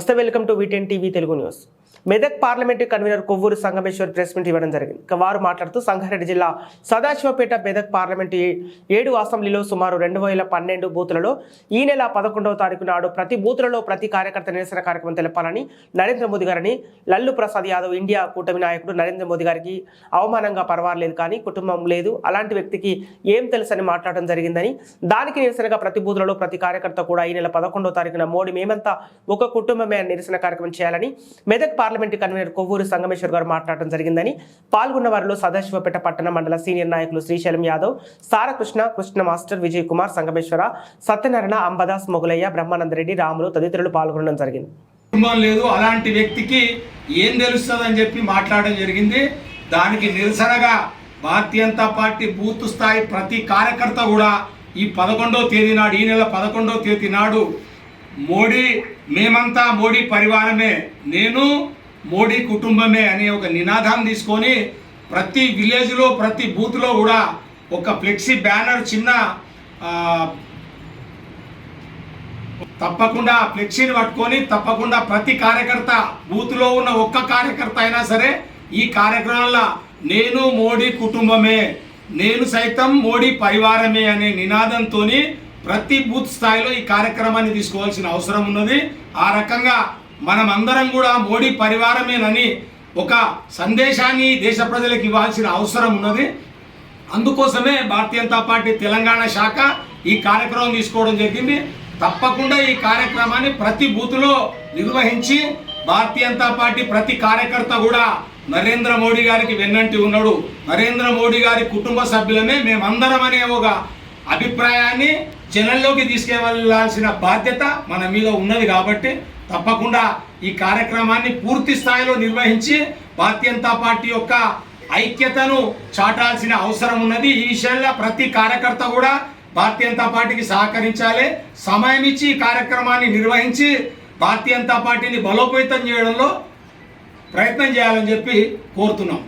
నమస్తే, welcome to వీటెన్ TV Telugu news. Medak parliament convener Kovvur Sangameshwar press meet ఇవ్వడం జరిగింది. వారు మాట్లాడుతూ సంగారెడ్డి జిల్లా సదాశివపేట మెదక్ పార్లమెంటు 7 అసెంబ్లీలో సుమారు 2012 బూతులలో ఈ నెల 11వ తారీఖు నాడు ప్రతి బూతులలో ప్రతి కార్యకర్త నిరసన కార్యక్రమం తెలపాలని నరేంద్ర మోదీ గారిని లల్లు ప్రసాద్ యాదవ్ ఇండియా కూటమి నాయకుడు నరేంద్ర మోదీ గారికి అవమానంగా పర్వాలేదు కానీ కుటుంబం లేదు, అలాంటి వ్యక్తికి ఏం తెలుసని మాట్లాడడం జరిగిందని, దానికి నిరసనగా ప్రతి బూతులలో ప్రతి కార్యకర్త కూడా ఈ నెల 11వ తారీఖున మోడీ మేమంతా ఒక కుటుంబమే నిరసన కార్యక్రమం చేయాలని మెదక్ పార్లమెంటు కన్వీనర్ కొవ్వూరు సంగమేశ్వర్ గారు మాట్లాడడం జరిగిందని, పాల్గొన్న వారిలో సదాశివపేట పట్టణ మండల సీనియర్ నాయకులు శ్రీశైలం యాదవ్, సారకృష్ణ, కృష్ణ మాస్టర్, విజయ్ కుమార్, సంగమేశ్వర, సత్యనారాయణ, అంబదాస్, మొగులయ్య, బ్రహ్మానందరెడ్డి, రాములు తదితరులు పాల్గొనడం జరిగింది. లేదు, అలాంటి వ్యక్తికి ఏం తెలుస్తుందని చెప్పి మాట్లాడడం జరిగింది. దానికి నిరసనగా భారతీయ జనతా పార్టీ బూత్ స్థాయి ప్రతి కార్యకర్త కూడా ఈ 11వ తేదీ నాడు, ఈ నెల 11వ తేదీ నాడు మోడీ మేమంతా మోడీ పరివారమే, నేను మోడీ కుటుంబమే అనే ఒక నినాదం తీసుకొని ప్రతి విలేజ్లో ప్రతి బూత్లో కూడా ఒక ఫ్లెక్సీ బ్యానర్ చిన్న తప్పకుండా ఫ్లెక్సీని పట్టుకొని తప్పకుండా ప్రతి కార్యకర్త బూత్లో ఉన్న ఒక్క కార్యకర్త అయినా సరే ఈ కార్యక్రమంలో నేను మోడీ కుటుంబమే, నేను సైతం మోడీ పరివారమే అనే నినాదంతో ప్రతి బూత్ స్థాయిలో ఈ కార్యక్రమాన్ని తీసుకోవాల్సిన అవసరం ఉన్నది. ఆ రకంగా మనం అందరం కూడా మోడీ పరివారమేనని ఒక సందేశాన్ని దేశ ప్రజలకు ఇవ్వాల్సిన అవసరం ఉన్నది. అందుకోసమే భారతీయ జనతా పార్టీ తెలంగాణ శాఖ ఈ కార్యక్రమం తీసుకోవడం జరిగింది. తప్పకుండా ఈ కార్యక్రమాన్ని ప్రతి బూత్లో నిర్వహించి భారతీయ జనతా పార్టీ ప్రతి కార్యకర్త కూడా నరేంద్ర మోడీ గారికి వెన్నంటి ఉన్నాడు, నరేంద్ర మోడీ గారి కుటుంబ సభ్యులమే మేమందరం అనే ఒక అభిప్రాయాన్ని జనంలోకి తీసుకెళ్లాల్సిన బాధ్యత మన మీద ఉన్నది. కాబట్టి తప్పకుండా ఈ కార్యక్రమాన్ని పూర్తి స్థాయిలో నిర్వహించి భారతీయ జనతా పార్టీ యొక్క ఐక్యతను చాటాల్సిన అవసరం ఉన్నది. ఈ విషయంలో ప్రతి కార్యకర్త కూడా భారతీయ జనతా పార్టీకి సహకరించాలి, సమయం ఇచ్చి ఈ కార్యక్రమాన్ని నిర్వహించి భారతీయ జనతా పార్టీని బలోపేతం చేయడంలో ప్రయత్నం చేయాలని చెప్పి కోరుతున్నాం.